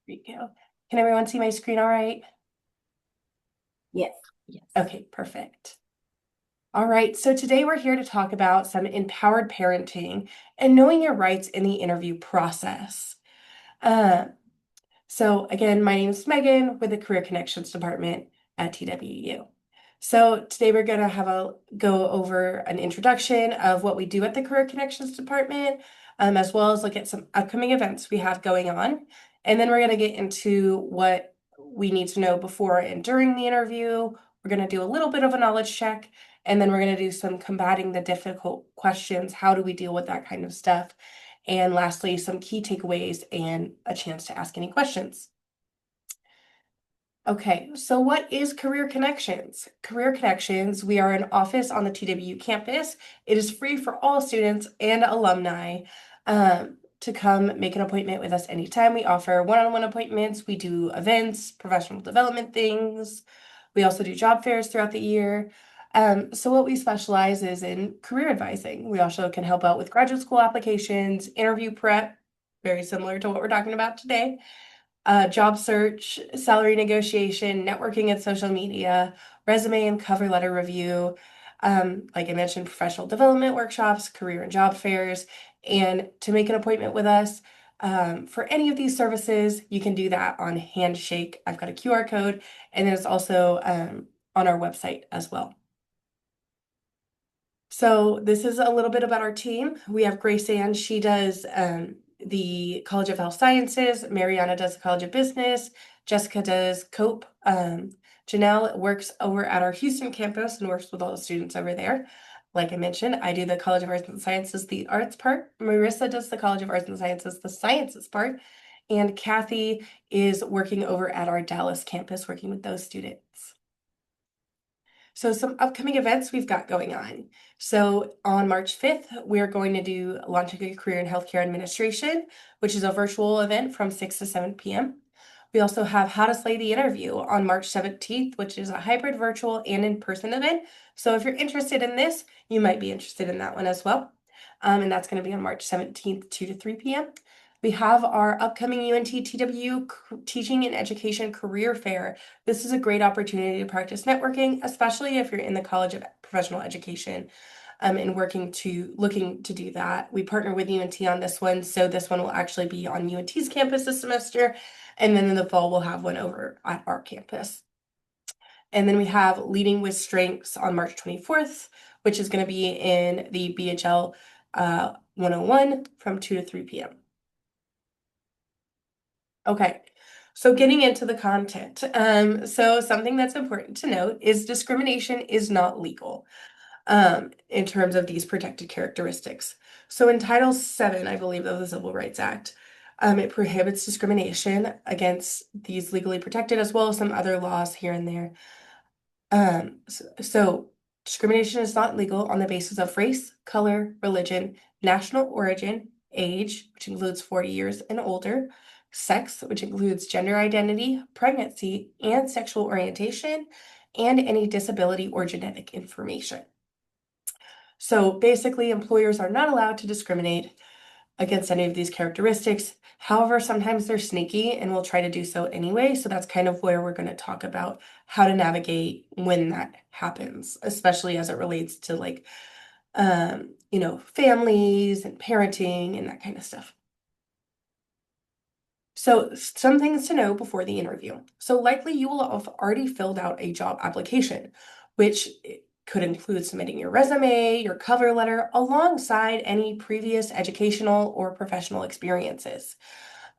we go. Can everyone see my screen all right? Yes. Yes. Okay, perfect. All right, so today we're here to talk about some empowered parenting and knowing your rights in the interview process. Uh, so again, my name is Megan with the Career Connections Department at TWU. So today we're going to have a go over an introduction of what we do at the Career Connections Department, as well as look at some upcoming events we have going on. And then we're going to get into what we need to know before and during the interview. We're going to do a little bit of a knowledge check, and then we're going to do some combating the difficult questions. How do we deal with that kind of stuff? And lastly, some key takeaways and a chance to ask any questions. Okay, so what is Career Connections? Career Connections, we are an office on the TWU campus. It is free for all students and alumni to come make an appointment with us anytime. We offer one-on-one appointments. We do events, professional development things. We also do job fairs throughout the year. So what we specialize is in career advising. We also can help out with graduate school applications, interview prep, very similar to what we're talking about today, job search, salary negotiation, networking and social media, resume and cover letter review, like I mentioned, professional development workshops, career and job fairs. And to make an appointment with us for any of these services, you can do that on Handshake. I've got a QR code, and then it's also on our website as well. So this is a little bit about our team. We have Grace Ann. She does the College of Health Sciences. Mariana does the College of Business. Jessica does COPE. Janelle works over at our Houston campus and works with all the students over there. Like I mentioned, I do the College of Arts and Sciences, the arts part. Marissa does the College of Arts and Sciences, the sciences part. And Kathy is working over at our Dallas campus, working with those students. So some upcoming events we've got going on. So on March 5th, we're going to do Launching a Career in Healthcare Administration, which is a virtual event from 6 to 7 p.m. We also have How to Slay the Interview on March 17th, which is a hybrid virtual and in-person event. So if you're interested in this, you might be interested in that one as well. And that's going to be on March 17th, 2 to 3 p.m. We have our upcoming UNT-TW Teaching and Education Career Fair. This is a great opportunity to practice networking, especially if you're in the College of Professional Education and looking to do that. We partner with UNT on this one, so this one will actually be on UNT's campus this semester, and then in the fall we'll have one over at our campus. And then we have Leading with Strengths on March 24th, which is going to be in the BHL 101 from 2 to 3 p.m. Okay, so getting into the content. So something that's important to note is discrimination is not legal in terms of these protected characteristics. So in Title VII, I believe, of the Civil Rights Act, it prohibits discrimination against these legally protected, as well as some other laws here and there. So discrimination is not legal on the basis of race, color, religion, national origin, age, which includes 40 years and older, sex, which includes gender identity, pregnancy, and sexual orientation, and any disability or genetic information. So basically, employers are not allowed to discriminate against any of these characteristics. However, sometimes they're sneaky and will try to do so anyway. So that's kind of where we're going to talk about how to navigate when that happens, especially as it relates to families and parenting and that kind of stuff. So some things to know before the interview. So likely you will have already filled out a job application, which could include submitting your resume, your cover letter, alongside any previous educational or professional experiences.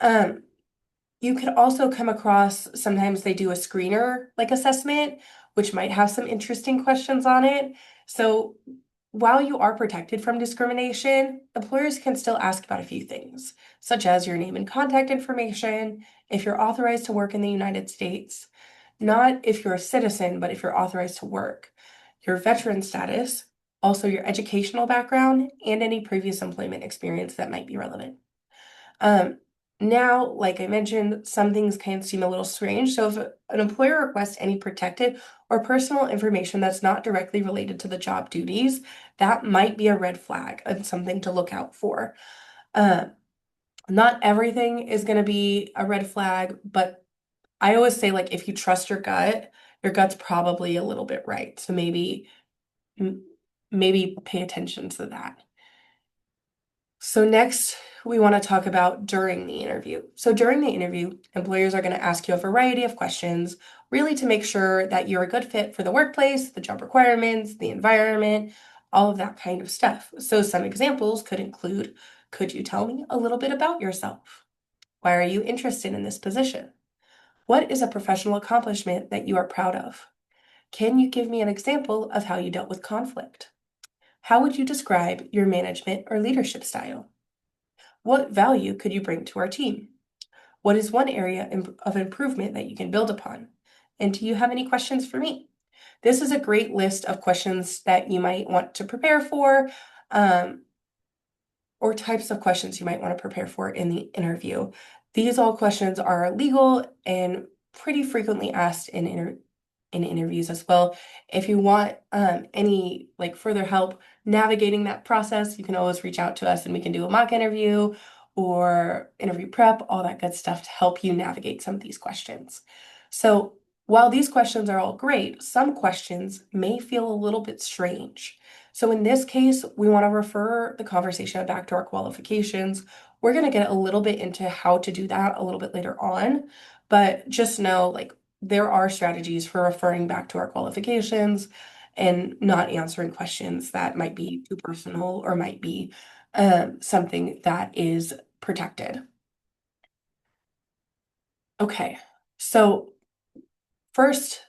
You could also come across, sometimes they do a screener like assessment, which might have some interesting questions on it. So while you are protected from discrimination, employers can still ask about a few things, such as your name and contact information, if you're authorized to work in the United States, not if you're a citizen, but if you're authorized to work, your veteran status, also your educational background, and any previous employment experience that might be relevant. Now, like I mentioned, some things can seem a little strange. So if an employer requests any protected or personal information that's not directly related to the job duties, that might be a red flag and something to look out for. Not everything is going to be a red flag, but I always say, like, if you trust your gut's probably a little bit right. So m- maybe pay attention to that. So next, we want to talk about during the interview. So during the interview, employers are going to ask you a variety of questions, really to make sure that you're a good fit for the workplace, the job requirements, the environment, all of that kind of stuff. So some examples could include, could you tell me a little bit about yourself? Why are you interested in this position? What is a professional accomplishment that you are proud of? Can you give me an example of how you dealt with conflict? How would you describe your management or leadership style? What value could you bring to our team? What is one area of improvement that you can build upon? And do you have any questions for me? This is a great list of questions that you might want to prepare for, um, or types of questions you might want to prepare for in the interview. These all questions are legal and pretty frequently asked in interviews as well. If you want any like further help navigating that process, you can always reach out to us and we can do a mock interview or interview prep, all that good stuff to help you navigate some of these questions. So while these questions are all great, some questions may feel a little bit strange. So in this case, we want to refer the conversation back to our qualifications. We're going to get a little bit into how to do that a little bit later on, but just know like there are strategies for referring back to our qualifications and not answering questions that might be too personal or might be something that is protected. Okay, so first,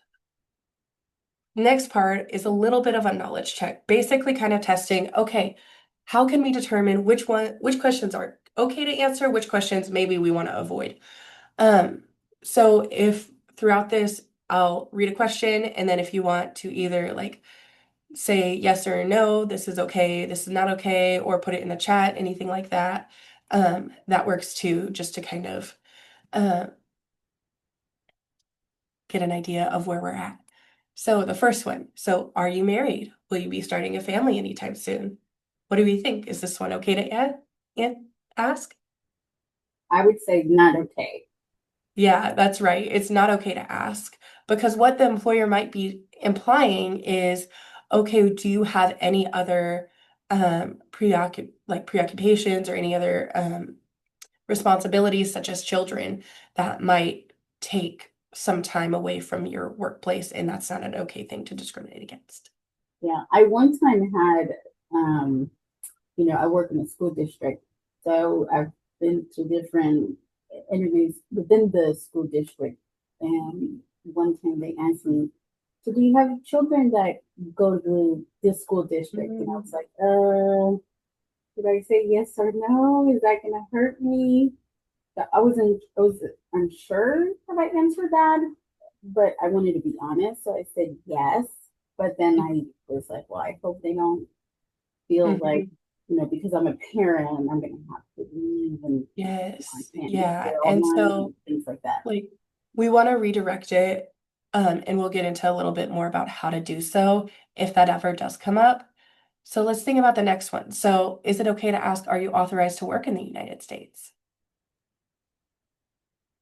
next part is a little bit of a knowledge check, basically kind of testing, okay, how can we determine which questions are okay to answer, which questions maybe we want to avoid? Um, so if throughout this, I'll read a question, and then if you want to either like say yes or no, this is okay, this is not okay, or put it in the chat, anything like that, that works too, just to kind of uh, get an idea of where we're at. So the first one, so are you married? Will you be starting a family anytime soon? What do we think? Is this one okay to ask? I would say not okay. Yeah, that's right. It's not okay to ask because what the employer might be implying is, okay, do you have any other preoccupations or any other responsibilities such as children that might take some time away from your workplace, and that's not an okay thing to discriminate against. Yeah, I one time had, um, I work in a school district, so I've been to different interviews within the school district, and one time they asked me, "So do you have children that go to this school district?" And I was Mm, like, should I say yes or no? Is that gonna hurt me?" I was unsure if I answered that, but I wanted to be honest, so I said yes. But then I was like, well, I hope they don't feel like, mhm. because I'm a parent, I'm gonna have to leave and I Yes, can't make yeah. it all And night and so things like that. like we want to redirect it, and we'll get into a little bit more about how to do so if that ever does come up. So let's think about the next one. So is it okay to ask, are you authorized to work in the United States?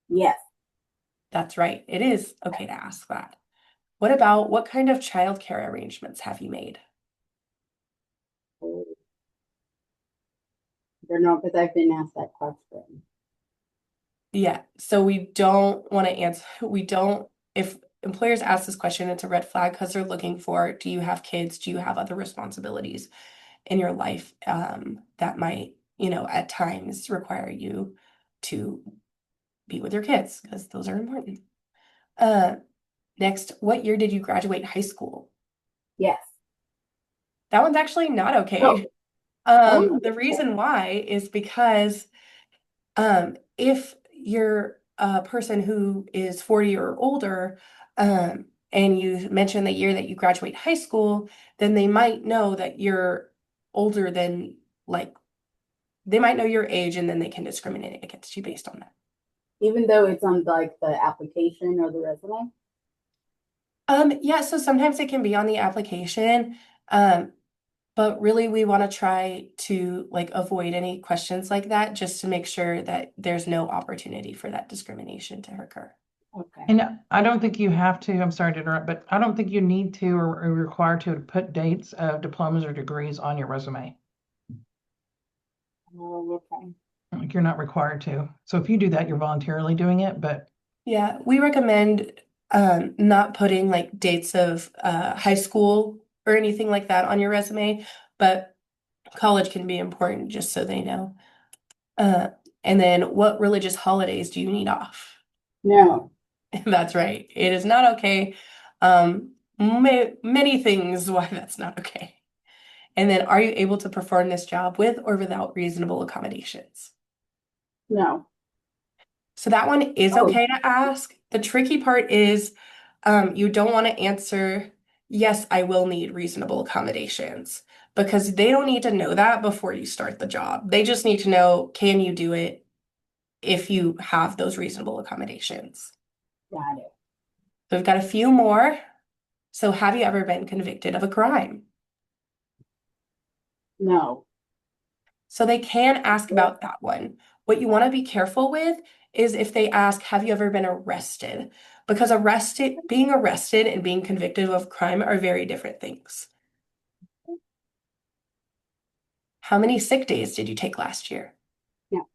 Yes. That's right. It is okay to ask that. What about what kind of childcare arrangements have you made? I don't know because I've been asked that question. Yeah, so we don't want to answer, we don't, if employers ask this question, it's a red flag because they're looking for, do you have kids? Do you have other responsibilities in your life that might, at times require you to be with your kids because those are important. Uh, Next, what year did you graduate high school? Yes. That one's actually not Oh, okay. oh, The reason why is because if you're a person who is 40 or older, and you mention the year that you graduate high school, then they might know that you're older than like they might know your age and then they can discriminate against you based on that. even though it's on like the application or the resume. Yeah, so sometimes it can be on the application. Um, But really, we want to try to like avoid any questions like that just to make sure that there's no opportunity for that discrimination to occur. Okay. And I don't think you have to, I'm sorry to interrupt, but I don't think you need to or are required to put dates of diplomas or degrees on your resume. Oh, okay. Like you're not required to. So if you do that, you're voluntarily doing it, but Yeah, we recommend not putting like dates of high school or anything like that on your resume, but college can be important just so they know. Uh, and then what religious holidays do you need off? No, That's right. It is not okay. Many things why that's not okay. And then are you able to perform this job with or without reasonable accommodations? no. So that one is Oh, okay to ask. The tricky part is you don't want to answer, yes, I will need reasonable accommodations because they don't need to know that before you start the job. They just need to know, can you do it if you have those reasonable accommodations? got it. So we've got a few more. So have you ever been convicted of a crime? No. So they can ask about that one. What you want to be careful with is if they ask, have you ever been arrested? Because being arrested and being convicted of crime are very different things. How many sick days did you take last year? No.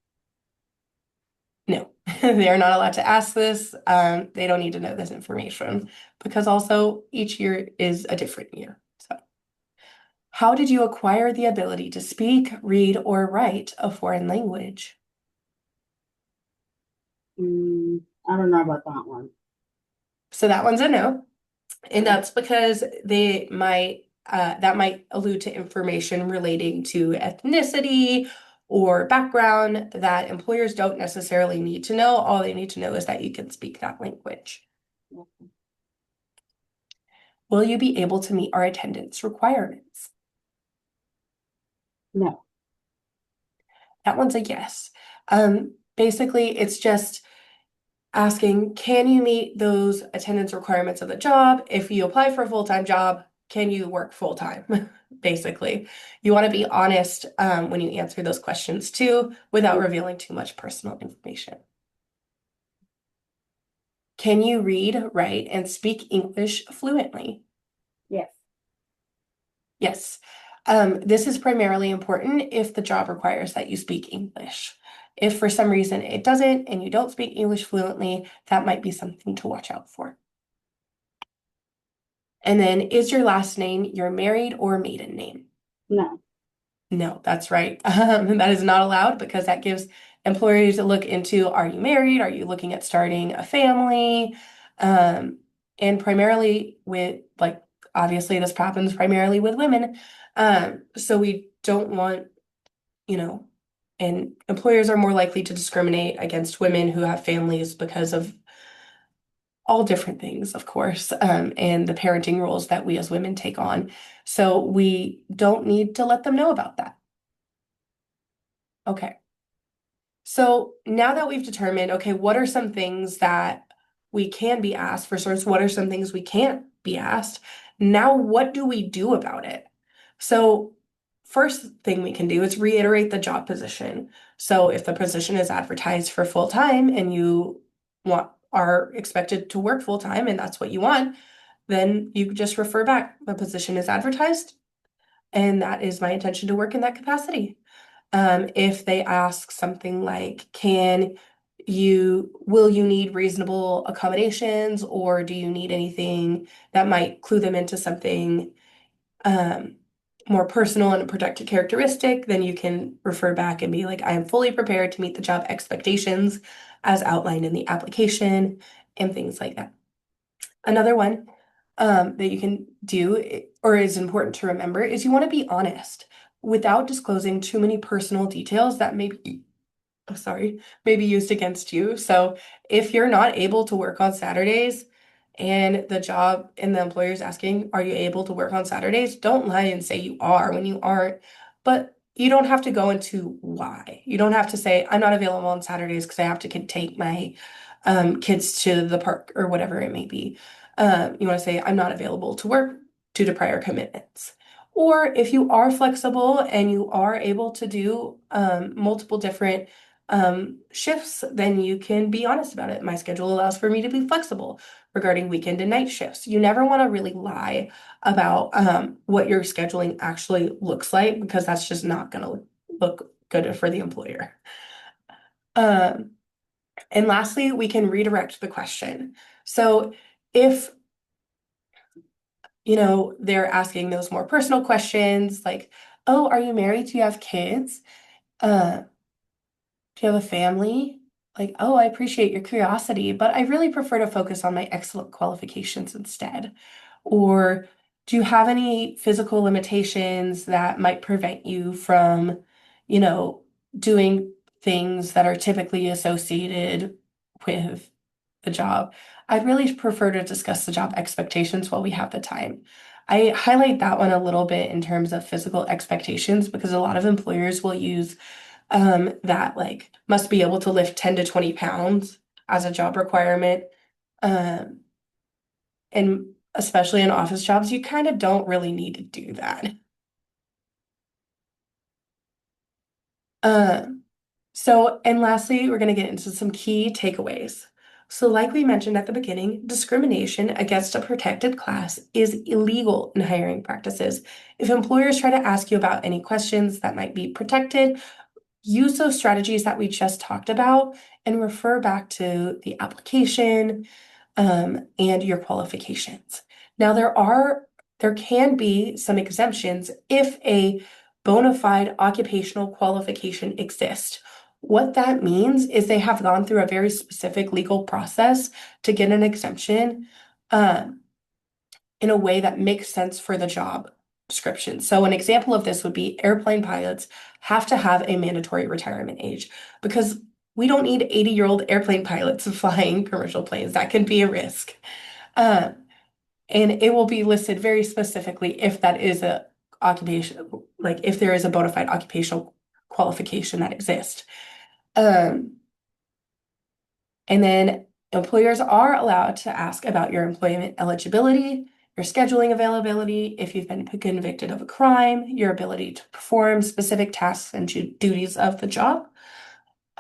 No, they are not allowed to ask this. They don't need to know this information because also each year is a different year. So, how did you acquire the ability to speak, read, or write a foreign language? I don't know about that one. So that one's a no. And that's because they might that might allude to information relating to ethnicity or background that employers don't necessarily need to know. All they need to know is that you can speak that language. Will you be able to meet our attendance requirements? No. That one's a yes. Basically, it's just asking, can you meet those attendance requirements of the job? If you apply for a full-time job, can you work full-time? Basically, you want to be honest when you answer those questions too, without revealing too much personal information. Can you read, write, and speak English fluently? Yes. Yes. This is primarily important if the job requires that you speak English. If for some reason it doesn't and you don't speak English fluently, that might be something to watch out for. And then, is your last name your married or maiden name? No. No, that's right. That is not allowed because that gives employers a look into, are you married? Are you looking at starting a family? Um, and primarily with like obviously this happens primarily with women. So we don't want, you know, and employers are more likely to discriminate against women who have families because of all different things, of course, and the parenting roles that we as women take on. So we don't need to let them know about that. Okay. So now that we've determined, okay, what are some things that we can be asked for certs? What are some things we can't be asked? Now, what do we do about it? So, first thing we can do is reiterate the job position. So, if the position is advertised for full time and you are expected to work full time and that's what you want, then you just refer back. The position is advertised, and that is my intention to work in that capacity. If they ask something like, will you need reasonable accommodations or do you need anything that might clue them into something um, more personal and a protected characteristic, then you can refer back and be like, I am fully prepared to meet the job expectations as outlined in the application and things like that. Another one that you can do or is important to remember is you want to be honest without disclosing too many personal details that may be used against you. So if you're not able to work on Saturdays and the job and the employer is asking, are you able to work on Saturdays? Don't lie and say you are when you aren't. But you don't have to go into why. You don't have to say, I'm not available on Saturdays because I have to take my kids to the park or whatever it may be. You want to say, I'm not available to work due to prior commitments. Or if you are flexible and you are able to do multiple different shifts, then you can be honest about it. My schedule allows for me to be flexible regarding weekend and night shifts. You never want to really lie about what your scheduling actually looks like, because that's just not going to look good for the employer. Um, and lastly, we can redirect the question. So if they're asking those more personal questions like, oh, are you married? Do you have kids? Uh, do you have a family? Like, oh, I appreciate your curiosity, but I really prefer to focus on my excellent qualifications instead. Or do you have any physical limitations that might prevent you from, you know, doing things that are typically associated with the job? I'd really prefer to discuss the job expectations while we have the time. I highlight that one a little bit in terms of physical expectations because a lot of employers will use that like must be able to lift 10 to 20 pounds as a job requirement. Um, and especially in office jobs, you kind of don't really need to do that. Um, and lastly, we're going to get into some key takeaways. So, like we mentioned at the beginning, discrimination against a protected class is illegal in hiring practices. If employers try to ask you about any questions that might be protected, use those strategies that we just talked about and refer back to the application and your qualifications. Now, there can be some exemptions if a bona fide occupational qualification exists. What that means is they have gone through a very specific legal process to get an exemption um, in a way that makes sense for the job description. So an example of this would be airplane pilots have to have a mandatory retirement age because we don't need 80-year-old airplane pilots flying commercial planes. That can be a risk. Um, and it will be listed very specifically if that is a occupation, like if there is a bona fide occupational qualification that exists. Um, and then employers are allowed to ask about your employment eligibility, your scheduling availability, if you've been convicted of a crime, your ability to perform specific tasks and duties of the job.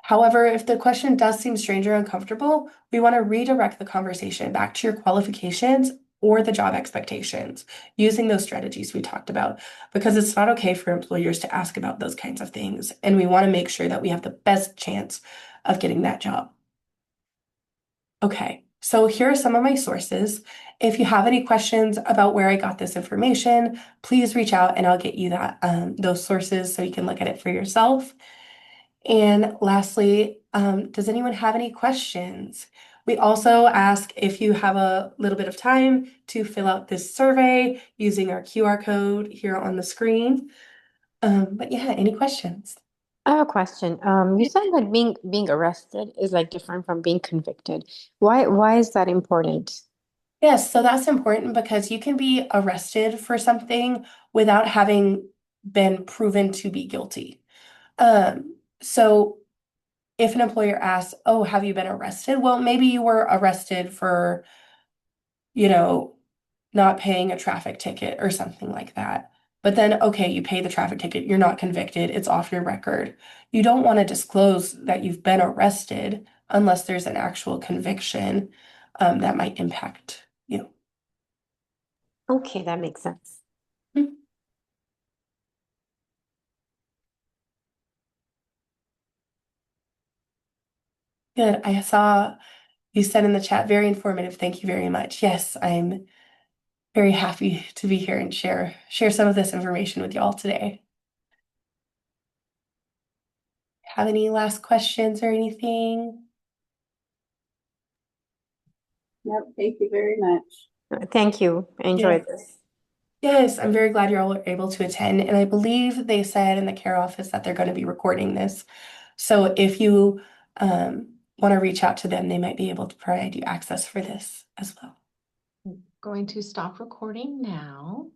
However, if the question does seem strange or uncomfortable, we want to redirect the conversation back to your qualifications or the job expectations using those strategies we talked about, because it's not okay for employers to ask about those kinds of things. And we want to make sure that we have the best chance of getting that job. Okay, so here are some of my sources. If you have any questions about where I got this information, please reach out and I'll get you those sources so you can look at it for yourself. And lastly, does anyone have any questions? We also ask if you have a little bit of time to fill out this survey using our QR code here on the screen. But yeah, any questions? I have a question. You said that being arrested is like different from being convicted. Why is that important? Yes, so that's important because you can be arrested for something without having been proven to be guilty. So if an employer asks, oh, have you been arrested? Well, maybe you were arrested for, you know, not paying a traffic ticket or something like that. But then, okay, you pay the traffic ticket, you're not convicted, it's off your record. You don't want to disclose that you've been arrested unless there's an actual conviction that might impact you. Okay, that makes sense. Hmm. Good. I saw you said in the chat, very informative. Thank you very much. Yes, I'm very happy to be here and share some of this information with you all today. Have any last questions or anything? Nope, thank you very much. Thank you. I enjoyed this. Yes, I'm very glad you're all able to attend. And I believe they said in the care office that they're going to be recording this. So if you want to reach out to them, they might be able to provide you access for this as well. Going to stop recording now.